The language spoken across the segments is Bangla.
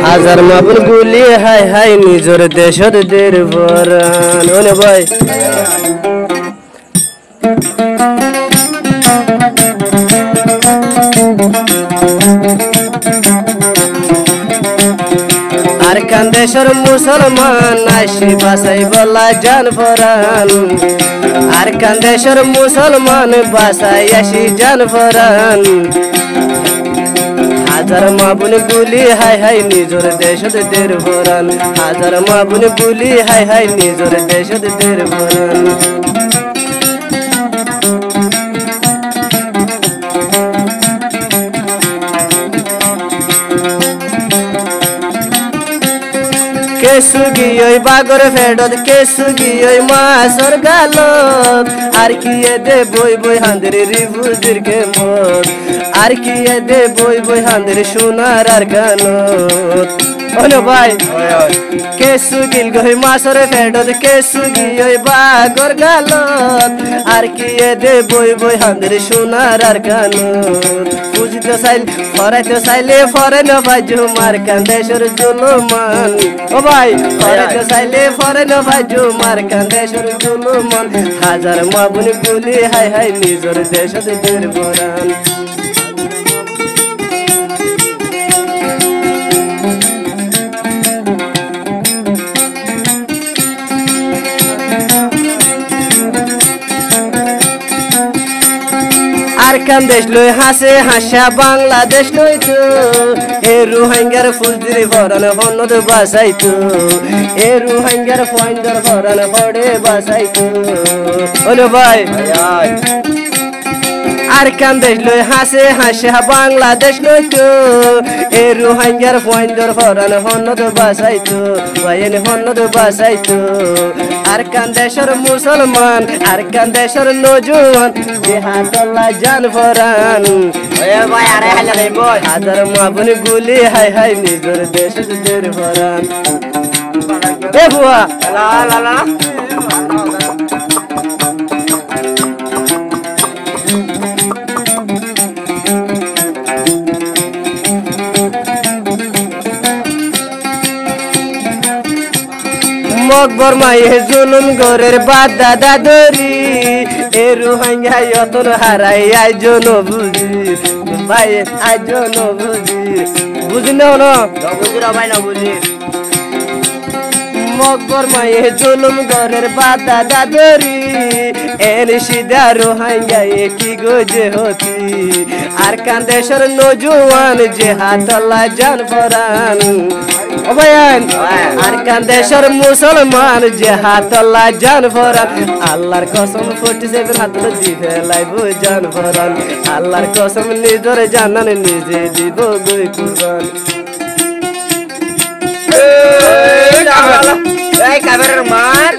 হাজার মাপুর গুলি হাই হাই নিজর দেশত দের বরান ওনে ভাই আর কান দেশের মুসলমান আইসি বাসাই বলা জান ফরান আর কান দেশের মুসলমান বাসাই আসি জান ফরান হাজার মাবুন গুলি হাই হাই নিজর দেশত দের বরান হাজার মাবুন গুলি হাই হাই নিজর দেশত দের বরান কেসুগি ওই বাগর ফেডত কেসুগি ওই মাছর গালত আর কি দে বই বই হান্দের রিভুজির কে মত আর কি দে বই বই হান্দের সোনার আর গানত ওনে ভাই কেসুগিল গই মাছর ফেডত কেসুগি ওই বাগর গালত আর কি দে বই বই হান্দের সোনার আর গানত বুঝতে চাইল ফরাইতে চাইলে ফরে না ভাই জুমার কান্দেশ্বর জুলুমান ও ভাই ফরাইতে চাইলে ফরে না ভাই জুমার কান্দেশ্বর জুলুমান হাজার মাবুন গুলি হাই হাই নিজর দেশত দের বরান আর কান দেশ লই হাসে হাসা বাংলাদেশ লই তো এ রোহিঙ্গার ফুলদিরি ভরান হনদ বাসাইতো এ রোহিঙ্গার ফয়ন্দর ভরান পড়ে বাসাইতো ওলে ভাই আর কান দেশ লই হাসে হাসা বাংলাদেশ লই তো এ রোহিঙ্গার ফয়ন্দর ভরান হনদ বাসাইতো ভাইন হনদ বাসাইতো আর কান দেশের মুসলমান আর কান দেশের নজওয়ান জিহাদুল্লাহ জান ফরান ওয়ে ভাই আরে হালে রে বই হাজার মাবুন গুলি হাই হাই নিজর দেশত দের ফরান এ বুয়া লা লা লা মকবর মায়ে জুলুম গরের বাদ দাদা দরি এ রোহিঙ্গা যতন হারাই আইজ নবুজি ভাই আইজ নবুজি বুঝি না বুঝি না ভাই না বুঝি মকবর মায়ে জুলুম গরের বাদ দাদা দরি এন সিধা রোহিঙ্গা কি গোজে হতি আর কান দেশের নজওয়ান জিহাদুল্লাহ জান ফরান ও ভাইয়ান আর কান দেশের মুসলমান জিহাদুল্লাহ জান ফরান আল্লাহর কসম 47 হাত দিবে লাইব জান ফরান আল্লাহর কসম নিজর জানান নিজে দিব গই কুরবান এই কাবের মার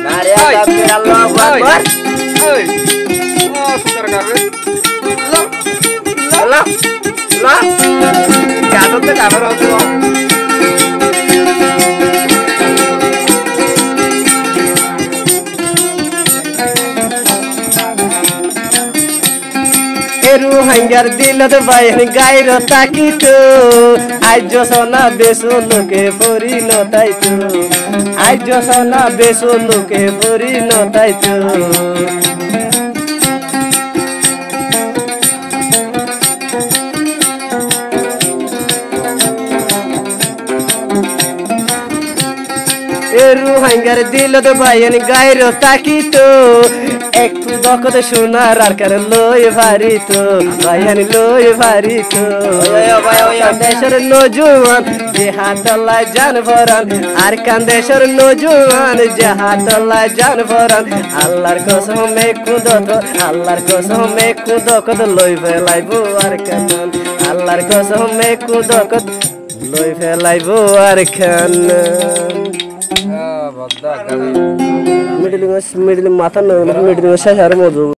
নারে তাকবীর আল্লাহু আকবার ওই ও সুন্দর কাবে লা লা লা কাদতে কাবের হতো রোহিঙ্গার দিলত বাইন গাইর তাকিতো আজ সোনা বেসো লোকে পরি নতাইতো আজ সোনা বেসো লোকে পরি নতাইতো এ রোহিঙ্গার দিলত বাইন গাইর তাকিতো একটু দখদ সোনার আর কার লই ভারিত ভাইয়ান লই ভারিত দেশের নজওয়ান জিহাদুল্লাহ জান ফরান আর কান দেশের নজওয়ান জিহাদুল্লাহ জান ফরান আল্লাহর কসম একটু দত আল্লাহর কসম একটু দখদ লই ফেলাইব আর কান আল্লাহর কসম একটু দখদ লই ফেলাইব আর কান मिडिल माथा मिडिल शेष